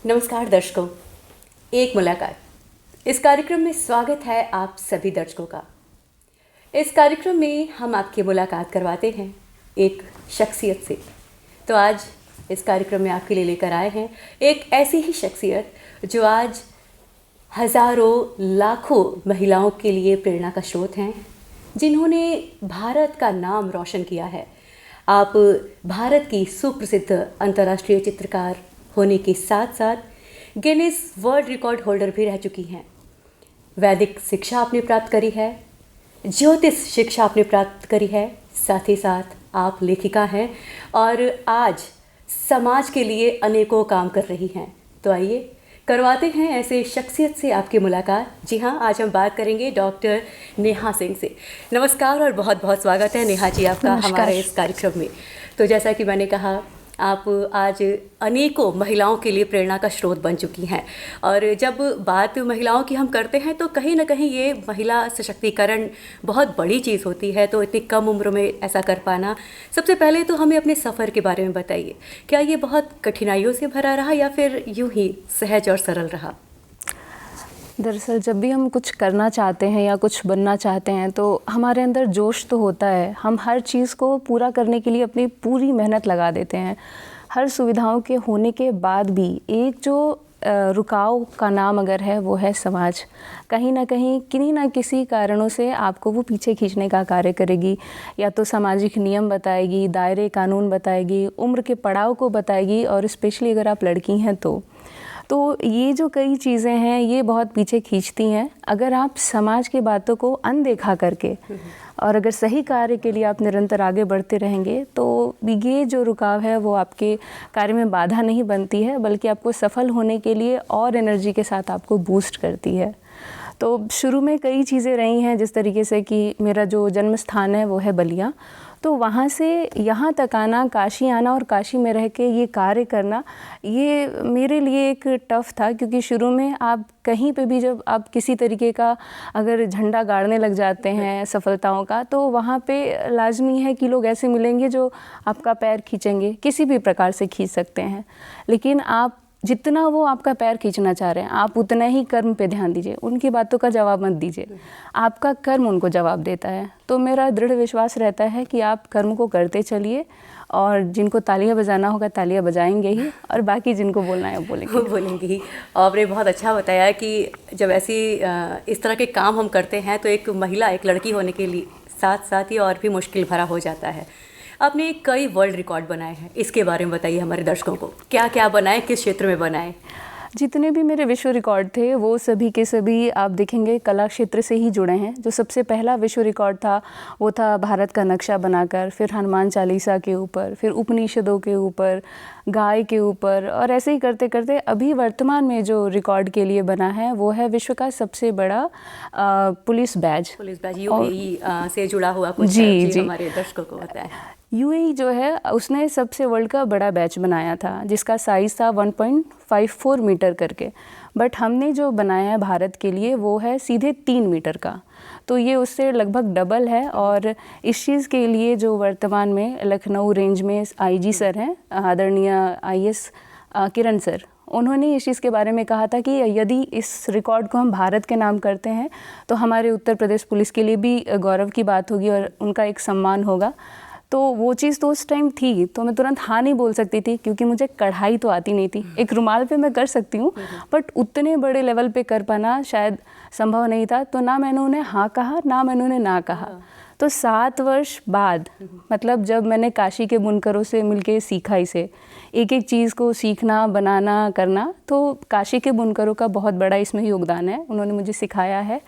नमस्कार दर्शकों, एक मुलाकात इस कार्यक्रम में स्वागत है आप सभी दर्शकों का। इस कार्यक्रम में हम आपकी मुलाकात करवाते हैं एक शख्सियत से। तो आज इस कार्यक्रम में आपके लिए लेकर आए हैं एक ऐसी ही शख्सियत जो आज हज़ारों लाखों महिलाओं के लिए प्रेरणा का स्रोत हैं, जिन्होंने भारत का नाम रोशन किया है। आप भारत की सुप्रसिद्ध अंतर्राष्ट्रीय चित्रकार होने के साथ साथ गिनीज वर्ल्ड रिकॉर्ड होल्डर भी रह चुकी हैं। वैदिक शिक्षा आपने प्राप्त करी है, ज्योतिष शिक्षा आपने प्राप्त करी है, साथ ही साथ आप लेखिका हैं और आज समाज के लिए अनेकों काम कर रही हैं। तो आइए करवाते हैं ऐसे शख्सियत से आपकी मुलाकात। जी हाँ, आज हम बात करेंगे डॉक्टर नेहा सिंह से। नमस्कार और बहुत बहुत स्वागत है नेहा जी आपका हमारे इस कार्यक्रम में। तो जैसा कि मैंने कहा, आप आज अनेकों महिलाओं के लिए प्रेरणा का स्रोत बन चुकी हैं और जब बात महिलाओं की हम करते हैं तो कहीं ना कहीं ये महिला सशक्तिकरण बहुत बड़ी चीज़ होती है। तो इतनी कम उम्र में ऐसा कर पाना, सबसे पहले तो हमें अपने सफ़र के बारे में बताइए। क्या ये बहुत कठिनाइयों से भरा रहा या फिर यूं ही सहज और सरल रहा? दरअसल जब भी हम कुछ करना चाहते हैं या कुछ बनना चाहते हैं तो हमारे अंदर जोश तो होता है। हम हर चीज़ को पूरा करने के लिए अपनी पूरी मेहनत लगा देते हैं। हर सुविधाओं के होने के बाद भी एक जो रुकाव का नाम अगर है वो है समाज। कहीं ना कहीं किन्हीं ना किसी कारणों से आपको वो पीछे खींचने का कार्य करेगी। या तो सामाजिक नियम बताएगी, दायरे कानून बताएगी, उम्र के पड़ाव को बताएगी और स्पेशली अगर आप लड़की हैं तो ये जो कई चीज़ें हैं ये बहुत पीछे खींचती हैं। अगर आप समाज की बातों को अनदेखा करके और अगर सही कार्य के लिए आप निरंतर आगे बढ़ते रहेंगे तो ये जो रुकाव है वो आपके कार्य में बाधा नहीं बनती है, बल्कि आपको सफल होने के लिए और एनर्जी के साथ आपको बूस्ट करती है। तो शुरू में कई चीज़ें रही हैं, जिस तरीके से कि मेरा जो जन्म स्थान है वो है बलिया। तो वहाँ से यहाँ तक आना, काशी आना और काशी में रह के ये कार्य करना, ये मेरे लिए एक टफ़ था। क्योंकि शुरू में आप कहीं पे भी जब आप किसी तरीके का अगर झंडा गाड़ने लग जाते हैं सफलताओं का, तो वहाँ पे लाजमी है कि लोग ऐसे मिलेंगे जो आपका पैर खींचेंगे, किसी भी प्रकार से खींच सकते हैं। लेकिन आप जितना वो आपका पैर खींचना चाह रहे हैं, आप उतना ही कर्म पे ध्यान दीजिए, उनकी बातों का जवाब मत दीजिए। आपका कर्म उनको जवाब देता है। तो मेरा दृढ़ विश्वास रहता है कि आप कर्म को करते चलिए और जिनको तालियां बजाना होगा तालियां बजाएंगे ही, और बाकी जिनको बोलना है वो बोलेंगे ही। आपने बहुत अच्छा बताया कि जब ऐसी इस तरह के काम हम करते हैं तो एक महिला, एक लड़की होने के लिए साथ साथ ही और भी मुश्किल भरा हो जाता है। आपने कई वर्ल्ड रिकॉर्ड बनाए हैं, इसके बारे में बताइए हमारे दर्शकों को। क्या क्या बनाए, किस क्षेत्र में बनाए? जितने भी मेरे विश्व रिकॉर्ड थे वो सभी के सभी आप देखेंगे कला क्षेत्र से ही जुड़े हैं। जो सबसे पहला विश्व रिकॉर्ड था वो था भारत का नक्शा बनाकर, फिर हनुमान चालीसा के ऊपर, फिर उपनिषदों के ऊपर, गाय के ऊपर, और ऐसे ही करते करते अभी वर्तमान में जो रिकॉर्ड के लिए बना है वो है विश्व का सबसे बड़ा पुलिस बैज यूएई से जुड़ा हुआ कुछ जी हमारे दर्शकों को होता है। यूएई जो है उसने सबसे वर्ल्ड का बड़ा बैच बनाया था जिसका साइज़ था 1.54 मीटर करके। बट हमने जो बनाया है भारत के लिए वो है सीधे 3 मीटर का। तो ये उससे लगभग डबल है। और इस चीज़ के लिए जो वर्तमान में लखनऊ रेंज में आईजी सर हैं, आदरणीय आईएएस किरण सर, उन्होंने इस चीज़ के बारे में कहा था कि यदि इस रिकॉर्ड को हम भारत के नाम करते हैं तो हमारे उत्तर प्रदेश पुलिस के लिए भी गौरव की बात होगी और उनका एक सम्मान होगा। तो वो चीज़ तो उस टाइम थी, तो मैं तुरंत हाँ नहीं बोल सकती थी क्योंकि मुझे कढ़ाई तो आती नहीं थी। एक रुमाल पे मैं कर सकती हूँ बट उतने बड़े लेवल पे कर पाना शायद संभव नहीं था। तो ना मैंने उन्हें हाँ कहा, ना मैंने उन्हें ना कहा। तो 7 वर्ष बाद, मतलब जब मैंने काशी के बुनकरों से मिलके सीखा इसे, एक एक चीज़ को सीखना, बनाना, करना, तो काशी के बुनकरों का बहुत बड़ा इसमें योगदान है। उन्होंने मुझे सिखाया है।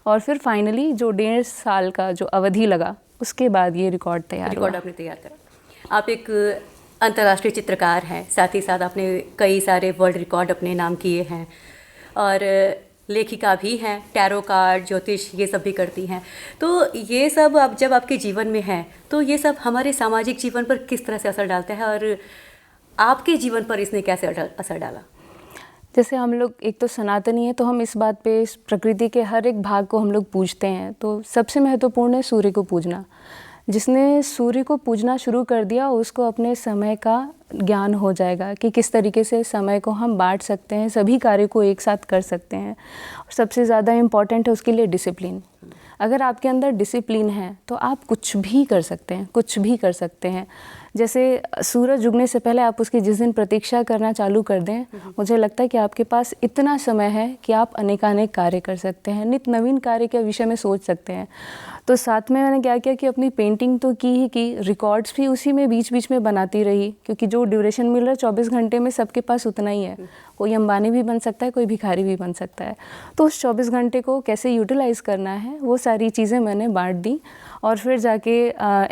और फिर फाइनली जो 1.5 साल का जो अवधि लगा, उसके बाद ये रिकॉर्ड आपने तैयार करा। आप एक अंतर्राष्ट्रीय चित्रकार हैं, साथ ही साथ आपने कई सारे वर्ल्ड रिकॉर्ड अपने नाम किए हैं और लेखिका भी हैं, टैरो कार्ड, ज्योतिष, ये सब भी करती हैं। तो ये सब अब जब आपके जीवन में है तो ये सब हमारे सामाजिक जीवन पर किस तरह से असर डालता है और आपके जीवन पर इसने कैसे असर डाला? जैसे हम लोग एक तो सनातनी है, तो हम इस बात पे, इस प्रकृति के हर एक भाग को हम लोग पूजते हैं। तो सबसे महत्वपूर्ण है सूर्य को पूजना। जिसने सूर्य को पूजना शुरू कर दिया उसको अपने समय का ज्ञान हो जाएगा कि किस तरीके से समय को हम बांट सकते हैं, सभी कार्य को एक साथ कर सकते हैं। और सबसे ज़्यादा इम्पॉर्टेंट है उसके लिए डिसिप्लिन। अगर आपके अंदर डिसिप्लिन है तो आप कुछ भी कर सकते हैं, कुछ भी कर सकते हैं। जैसे सूरज उगने से पहले आप उसकी जिस दिन प्रतीक्षा करना चालू कर दें, मुझे लगता है कि आपके पास इतना समय है कि आप अनेकानेक कार्य कर सकते हैं, नित्य नवीन कार्य के विषय में सोच सकते हैं। तो साथ में मैंने क्या किया कि अपनी पेंटिंग तो की ही की, रिकॉर्ड्स भी उसी में बीच बीच में बनाती रही, क्योंकि जो ड्यूरेशन मिल रहा है 24 घंटे में सबके पास उतना ही है। कोई अंबानी भी बन सकता है, कोई भिखारी भी बन सकता है। तो उस 24 घंटे को कैसे यूटिलाइज़ करना है वो सारी चीज़ें मैंने बांट दी। और फिर जाके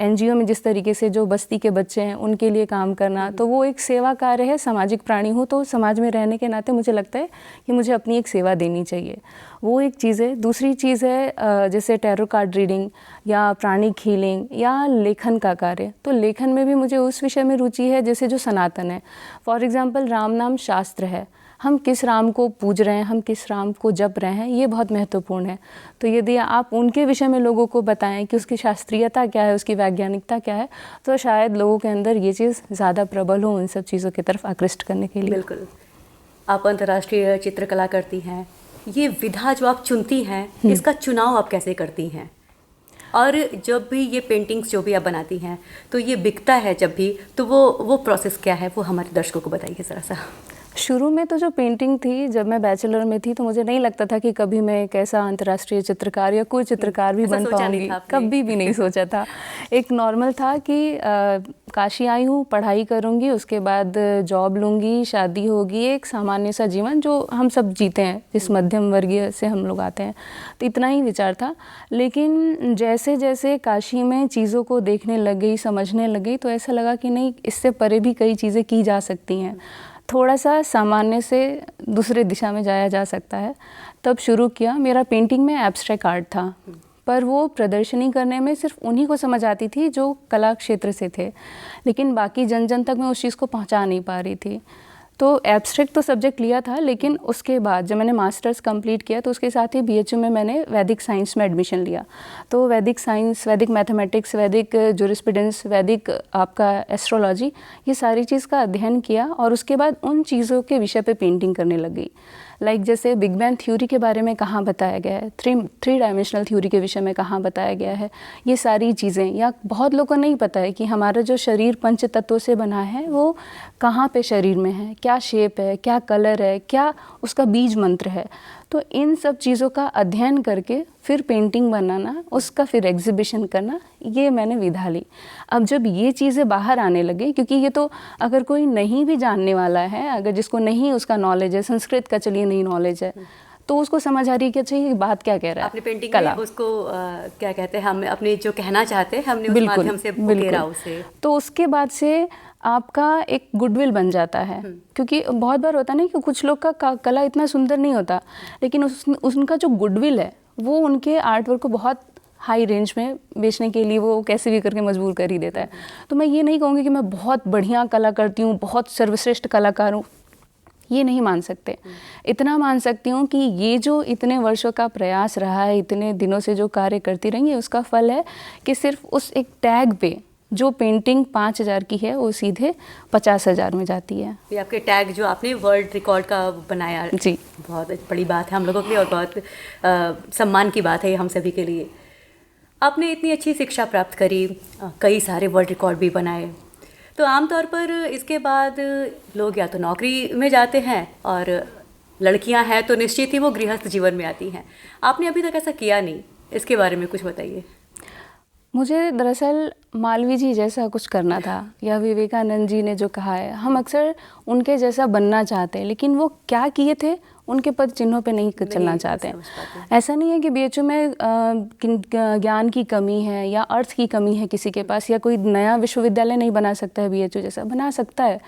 NGO में जिस तरीके से जो बस्ती के बच्चे हैं उनके लिए काम करना, तो वो एक सेवा कार्य है। सामाजिक प्राणी हूँ तो समाज में रहने के नाते मुझे लगता है कि मुझे अपनी एक सेवा देनी चाहिए, वो एक चीज़ है। दूसरी चीज़ है जैसे टैरो कार्ड रीडिंग या प्राणिक हीलिंग या लेखन का कार्य। तो लेखन में भी मुझे उस विषय में रुचि है जैसे जो सनातन है। फॉर एग्ज़ाम्पल राम नाम शास्त्र है, हम किस राम को पूज रहे हैं, हम किस राम को जप रहे हैं, ये बहुत महत्वपूर्ण है। तो यदि आप उनके विषय में लोगों को बताएं कि उसकी शास्त्रीयता क्या है, उसकी वैज्ञानिकता क्या है, तो शायद लोगों के अंदर ये चीज़ ज़्यादा प्रबल हो उन सब चीज़ों की तरफ आकृष्ट करने के लिए। बिल्कुल। आप अंतर्राष्ट्रीय चित्रकला करती हैं, ये विधा जो आप चुनती हैं इसका चुनाव आप कैसे करती हैं? और जब भी ये पेंटिंग्स जो भी आप बनाती हैं तो ये बिकता है जब भी, तो वो प्रोसेस क्या है, वो हमारे दर्शकों को बताइए ज़रा सा। शुरू में तो जो पेंटिंग थी, जब मैं बैचलर में थी तो मुझे नहीं लगता था कि कभी मैं एक ऐसा अंतर्राष्ट्रीय चित्रकार या कोई चित्रकार भी बन पाऊंगी, कभी भी नहीं सोचा था। एक नॉर्मल था कि काशी आई हूँ, पढ़ाई करूँगी, उसके बाद जॉब लूँगी, शादी होगी, एक सामान्य सा जीवन जो हम सब जीते हैं, जिस मध्यम वर्गीय से हम लोग आते हैं। तो इतना ही विचार था। लेकिन जैसे जैसे काशी में चीज़ों को देखने लग गई, समझने लग गई, तो ऐसा लगा कि नहीं, इससे परे भी कई चीज़ें की जा सकती हैं, थोड़ा सा सामान्य से दूसरे दिशा में जाया जा सकता है। तब शुरू किया। मेरा पेंटिंग में एब्स्ट्रैक्ट आर्ट था, पर वो प्रदर्शनी करने में सिर्फ उन्हीं को समझ आती थी जो कला क्षेत्र से थे, लेकिन बाकी जन जन तक मैं उस चीज़ को पहुंचा नहीं पा रही थी। तो एब्स्ट्रैक्ट तो सब्जेक्ट लिया था, लेकिन उसके बाद जब मैंने मास्टर्स कंप्लीट किया तो उसके साथ ही BHU में मैंने वैदिक साइंस में एडमिशन लिया। तो वैदिक साइंस, वैदिक मैथमेटिक्स, वैदिक ज्यूरिस्प्रूडेंस, वैदिक आपका एस्ट्रोलॉजी, ये सारी चीज़ का अध्ययन किया और उसके बाद उन चीज़ों के विषय पे पेंटिंग करने लग गई। लाइक जैसे बिग बैंग थ्योरी के बारे में कहाँ बताया गया है, थ्री डायमेंशनल थ्योरी के विषय में कहाँ बताया गया है, ये सारी चीज़ें। या बहुत लोगों को नहीं पता है कि हमारा जो शरीर पंच तत्वों से बना है वो कहाँ पे शरीर में है, क्या शेप है, क्या कलर है, क्या उसका बीज मंत्र है। तो इन सब चीज़ों का अध्ययन करके फिर पेंटिंग बनाना, उसका फिर एग्जीबिशन करना, ये मैंने विधा ली। अब जब ये चीज़ें बाहर आने लगे, क्योंकि ये तो अगर कोई नहीं भी जानने वाला है, अगर जिसको नहीं उसका नॉलेज है, संस्कृत का चलिए नहीं नॉलेज है, तो उसको समझ आ रही है कि अच्छा ये बात क्या कह रहा है। अपनी पेंटिंग में उसको क्या कहते हैं, हम अपने जो कहना चाहते हैं हमने उस माध्यम से उकेरा उसे, तो उसके बाद से आपका एक गुडविल बन जाता है। क्योंकि बहुत बार होता नहीं कि कुछ लोग का कला इतना सुंदर नहीं होता, लेकिन उनका जो गुडविल है वो उनके आर्ट वर्क को बहुत हाई रेंज में बेचने के लिए वो कैसे भी करके मजबूर कर ही देता है। तो मैं ये नहीं कहूँगी कि मैं बहुत बढ़िया कला करती हूँ, बहुत सर्वश्रेष्ठ कलाकार हूँ, ये नहीं मान सकते। इतना मान सकती हूँ कि ये जो इतने वर्षों का प्रयास रहा है, इतने दिनों से जो कार्य करती रही है, उसका फल है कि सिर्फ उस एक टैग पे जो पेंटिंग 5,000 की है वो सीधे 50,000 में जाती है। ये आपके टैग जो आपने वर्ल्ड रिकॉर्ड का बनाया, जी बहुत बड़ी बात है हम लोगों के लिए और बहुत सम्मान की बात है ये हम सभी के लिए। आपने इतनी अच्छी शिक्षा प्राप्त करी, कई सारे वर्ल्ड रिकॉर्ड भी बनाए, तो आमतौर पर इसके बाद लोग या तो नौकरी में जाते हैं और लड़कियां हैं तो निश्चित ही वो गृहस्थ जीवन में आती हैं। आपने अभी तक ऐसा किया नहीं, इसके बारे में कुछ बताइए। मुझे दरअसल मालवीय जी जैसा कुछ करना था, या विवेकानंद जी ने जो कहा है, हम अक्सर उनके जैसा बनना चाहते हैं, लेकिन वो क्या किए थे उनके पद चिन्हों पे नहीं चलना चाहते हैं। ऐसा नहीं है कि BHU में ज्ञान की कमी है या अर्थ की कमी है किसी के पास, या कोई नया विश्वविद्यालय नहीं बना सकता है BHU जैसा, बना सकता है,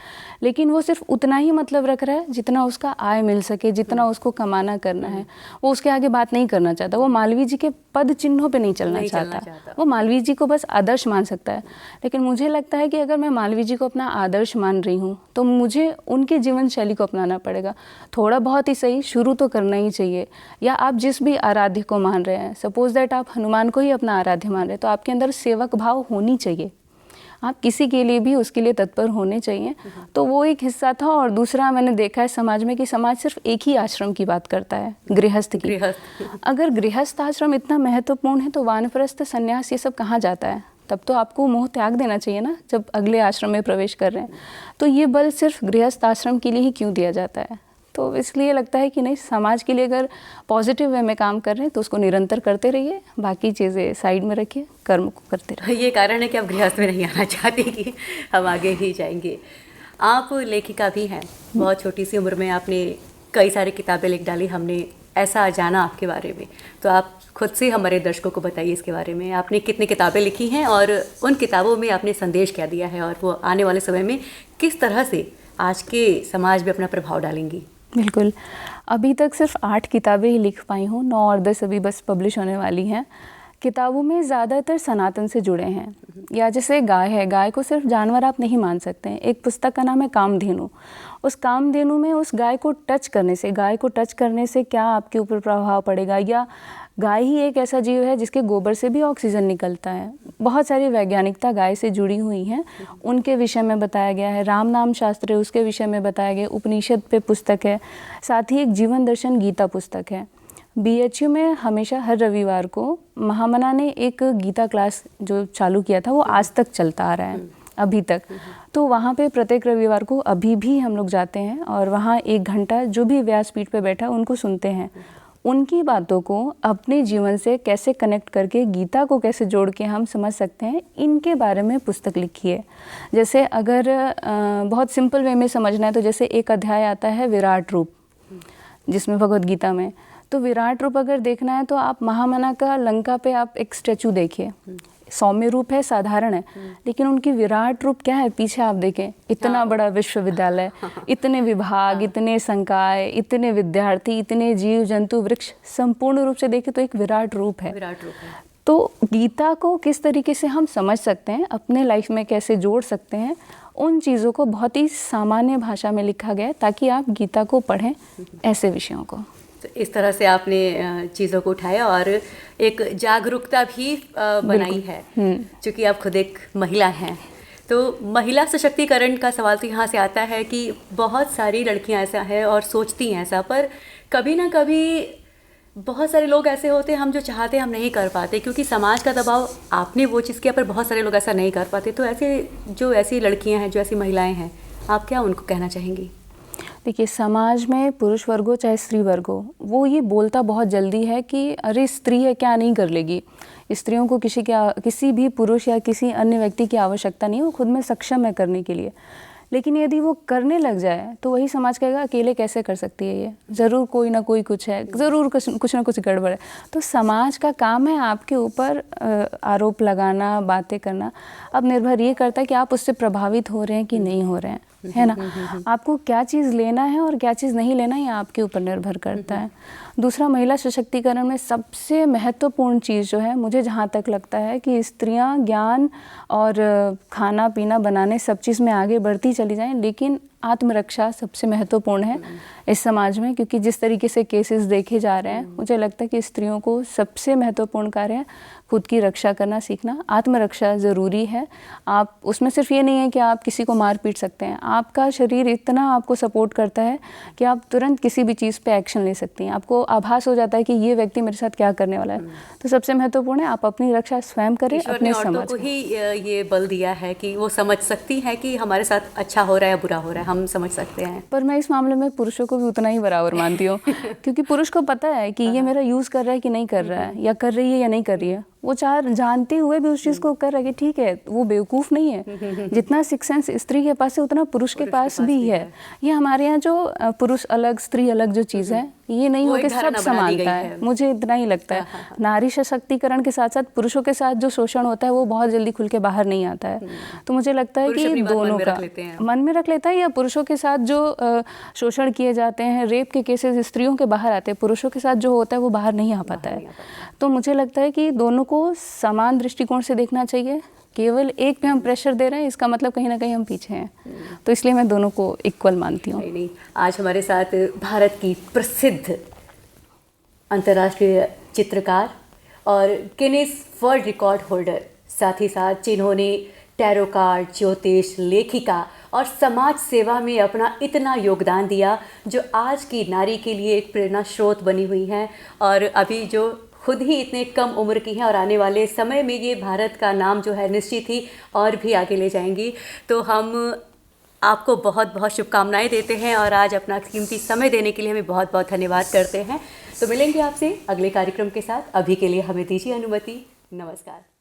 लेकिन वो सिर्फ उतना ही मतलब रख रहा है जितना उसका आय मिल सके, जितना उसको कमाना करना है, वो उसके आगे बात नहीं करना चाहता। वो मालवीय जी के पद चिन्हों पे नहीं चलना चाहता, वो मालवीय जी को बस आदर्श मान सकता है। लेकिन मुझे लगता है कि अगर मैं मालवीय जी को अपना आदर्श मान रही हूँ तो मुझे उनके जीवन शैली को अपनाना पड़ेगा। थोड़ा बहुत ही सही भाई शुरू तो करना ही चाहिए। या आप जिस भी आराध्य को मान रहे हैं, सपोज दैट आप हनुमान को ही अपना आराध्य मान रहे हैं, तो आपके अंदर सेवक भाव होनी चाहिए। आप किसी के लिए भी उसके लिए तत्पर होने चाहिए। तो वो एक हिस्सा था। और दूसरा मैंने देखा है समाज में कि समाज सिर्फ एक ही आश्रम की बात करता है, गृहस्थ की। अगर गृहस्थ आश्रम इतना महत्वपूर्ण है तो वानप्रस्थ संन्यास ये सब कहाँ जाता है? तब तो आपको मोह त्याग देना चाहिए ना, जब अगले आश्रम में प्रवेश कर रहे हैं। तो ये बल सिर्फ गृहस्थ आश्रम के लिए ही क्यों दिया जाता है? तो इसलिए लगता है कि नहीं, समाज के लिए अगर पॉजिटिव वे में काम कर रहे हैं तो उसको निरंतर करते रहिए, बाकी चीज़ें साइड में रखिए, कर्म को करते रहिए। ये कारण है कि आप गृहस्थ में नहीं आना चाहते कि हम आगे ही जाएंगे। आप लेखिका भी हैं, बहुत छोटी सी उम्र में आपने कई सारी किताबें लिख डाली, हमने ऐसा जाना आपके बारे में। तो आप खुद से हमारे दर्शकों को बताइए इसके बारे में, आपने कितनी किताबें लिखी हैं और उन किताबों में आपने संदेश क्या दिया है, और वो आने वाले समय में किस तरह से आज के समाज में अपना प्रभाव डालेंगी? बिल्कुल, अभी तक सिर्फ 8 किताबें ही लिख पाई हूँ, 9 और 10 अभी बस पब्लिश होने वाली हैं। किताबों में ज़्यादातर सनातन से जुड़े हैं, या जैसे गाय है, गाय को सिर्फ जानवर आप नहीं मान सकते हैं। एक पुस्तक का नाम है कामधेनु। उस कामधेनु में उस गाय को टच करने से क्या आपके ऊपर प्रभाव पड़ेगा, या गाय ही एक ऐसा जीव है जिसके गोबर से भी ऑक्सीजन निकलता है। बहुत सारी वैज्ञानिकता गाय से जुड़ी हुई हैं, उनके विषय में बताया गया है। राम नाम शास्त्र है, उसके विषय में बताया गया। उपनिषद पे पुस्तक है, साथ ही एक जीवन दर्शन गीता पुस्तक है। BHU में हमेशा हर रविवार को महामना ने एक गीता क्लास जो चालू किया था, वो आज तक चलता आ रहा है अभी तक। तो वहाँ पे प्रत्येक रविवार को अभी भी हम लोग जाते हैं और वहाँ 1 घंटा जो भी व्यासपीठ पे बैठा उनको सुनते हैं। उनकी बातों को अपने जीवन से कैसे कनेक्ट करके गीता को कैसे जोड़ के हम समझ सकते हैं, इनके बारे में पुस्तक लिखी है। जैसे अगर बहुत सिंपल वे में समझना है तो जैसे एक अध्याय आता है विराट रूप, जिसमें भगवद गीता में, तो विराट रूप अगर देखना है तो आप महामना का लंका पे आप एक स्टैचू देखिए, सौम्य रूप है, साधारण है, लेकिन उनकी विराट रूप क्या है पीछे आप देखें, इतना बड़ा विश्वविद्यालय, इतने विभाग, इतने संकाय, इतने विद्यार्थी, इतने जीव जंतु वृक्ष, संपूर्ण रूप से देखें तो एक विराट रूप है। तो गीता को किस तरीके से हम समझ सकते हैं, अपने लाइफ में कैसे जोड़ सकते हैं, उन चीज़ों को बहुत ही सामान्य भाषा में लिखा गया है ताकि आप गीता को पढ़ें, ऐसे विषयों को। तो इस तरह से आपने चीज़ों को उठाया और एक जागरूकता भी बनाई है। क्योंकि आप खुद एक महिला हैं, तो महिला सशक्तिकरण का सवाल तो यहाँ से आता है कि बहुत सारी लड़कियाँ ऐसा है और सोचती हैं ऐसा, पर कभी ना कभी बहुत सारे लोग ऐसे होते हैं, हम जो चाहते हैं हम नहीं कर पाते क्योंकि समाज का दबाव। आपने वो चीज़ किया पर बहुत सारे लोग ऐसा नहीं कर पाते। तो ऐसी लड़कियाँ हैं, जो ऐसी महिलाएँ हैं, आप क्या उनको कहना चाहेंगी? देखिए, समाज में पुरुष वर्ग हो चाहे स्त्री वर्ग हो, वो ये बोलता बहुत जल्दी है कि अरे स्त्री है क्या नहीं कर लेगी। स्त्रियों को किसी भी पुरुष या किसी अन्य व्यक्ति की आवश्यकता नहीं है, वो खुद में सक्षम है करने के लिए। लेकिन यदि वो करने लग जाए तो वही समाज कहेगा अकेले कैसे कर सकती है ये, ज़रूर कोई ना कोई कुछ है, ज़रूर कुछ ना कुछ गड़बड़ है। तो समाज का काम है आपके ऊपर आरोप लगाना, बातें करना। अब निर्भर ये करता है कि आप उससे प्रभावित हो रहे हैं कि नहीं हो रहे हैं, है ना। आपको क्या चीज़ लेना है और क्या चीज़ नहीं लेना, ये आपके ऊपर निर्भर करता है। दूसरा, महिला सशक्तिकरण में सबसे महत्वपूर्ण चीज़ जो है, मुझे जहाँ तक लगता है कि स्त्रियाँ ज्ञान और खाना पीना बनाने सब चीज़ में आगे बढ़ती चली जाएं, लेकिन आत्मरक्षा सबसे महत्वपूर्ण है इस समाज में। क्योंकि जिस तरीके से केसेस देखे जा रहे हैं, मुझे लगता है कि स्त्रियों को सबसे महत्वपूर्ण कार्य है खुद की रक्षा करना सीखना। आत्मरक्षा ज़रूरी है। आप उसमें सिर्फ ये नहीं है कि आप किसी को मार पीट सकते हैं, आपका शरीर इतना आपको सपोर्ट करता है कि आप तुरंत किसी भी चीज़ पे एक्शन ले सकती हैं। आपको आभास हो जाता है कि ये व्यक्ति मेरे साथ क्या करने वाला है। तो सबसे महत्वपूर्ण है आप अपनी रक्षा स्वयं करें, अपने समाज को ही ये बल दिया है कि वो समझ सकती है कि हमारे साथ अच्छा हो रहा है या बुरा हो रहा है, हम समझ सकते हैं। पर मैं इस मामले में पुरुषों को भी उतना ही बराबर मानती हूँ क्योंकि पुरुष को पता है कि ये मेरा यूज़ कर रहा है कि नहीं कर रहा है, या कर रही है या नहीं कर रही है। वो जानते हुए भी उस चीज़ को कर रहा है कि ठीक है, वो बेवकूफ़ नहीं है। जितना सिक्स सेंस स्त्री के पास है उतना पुरुष के पास भी है। ये हमारे यहाँ जो पुरुष अलग स्त्री अलग जो चीज़ है, ये नहीं हो कि सब समानता है, मुझे इतना ही लगता है। नारी सशक्तिकरण के साथ साथ पुरुषों के साथ जो शोषण होता है वो बहुत जल्दी खुल के बाहर नहीं आता है। तो मुझे लगता है कि दोनों का मन में रख लेता है, या पुरुषों के साथ जो शोषण किए जाते हैं, रेप के केसेस स्त्रियों के बाहर आते हैं, पुरुषों के साथ जो होता है वो बाहर नहीं आ पाता है। तो मुझे लगता है कि दोनों को समान दृष्टिकोण से देखना चाहिए, केवल एक पे हम प्रेशर दे रहे हैं, इसका मतलब कहीं ना कहीं हम पीछे हैं। तो इसलिए मैं दोनों को इक्वल मानती हूँ। नहीं, आज हमारे साथ भारत की प्रसिद्ध अंतर्राष्ट्रीय चित्रकार और गिनीज वर्ल्ड रिकॉर्ड होल्डर, साथ ही साथ जिन्होंने टैरो कार्ड, ज्योतिष, लेखिका और समाज सेवा में अपना इतना योगदान दिया, जो आज की नारी के लिए एक प्रेरणा स्रोत बनी हुई हैं, और अभी जो खुद ही इतने कम उम्र की हैं और आने वाले समय में ये भारत का नाम जो है निश्चित ही और भी आगे ले जाएंगी। तो हम आपको बहुत बहुत शुभकामनाएं देते हैं और आज अपना कीमती समय देने के लिए हमें बहुत बहुत धन्यवाद करते हैं। तो मिलेंगे आपसे अगले कार्यक्रम के साथ। अभी के लिए हमें दीजिए अनुमति। नमस्कार।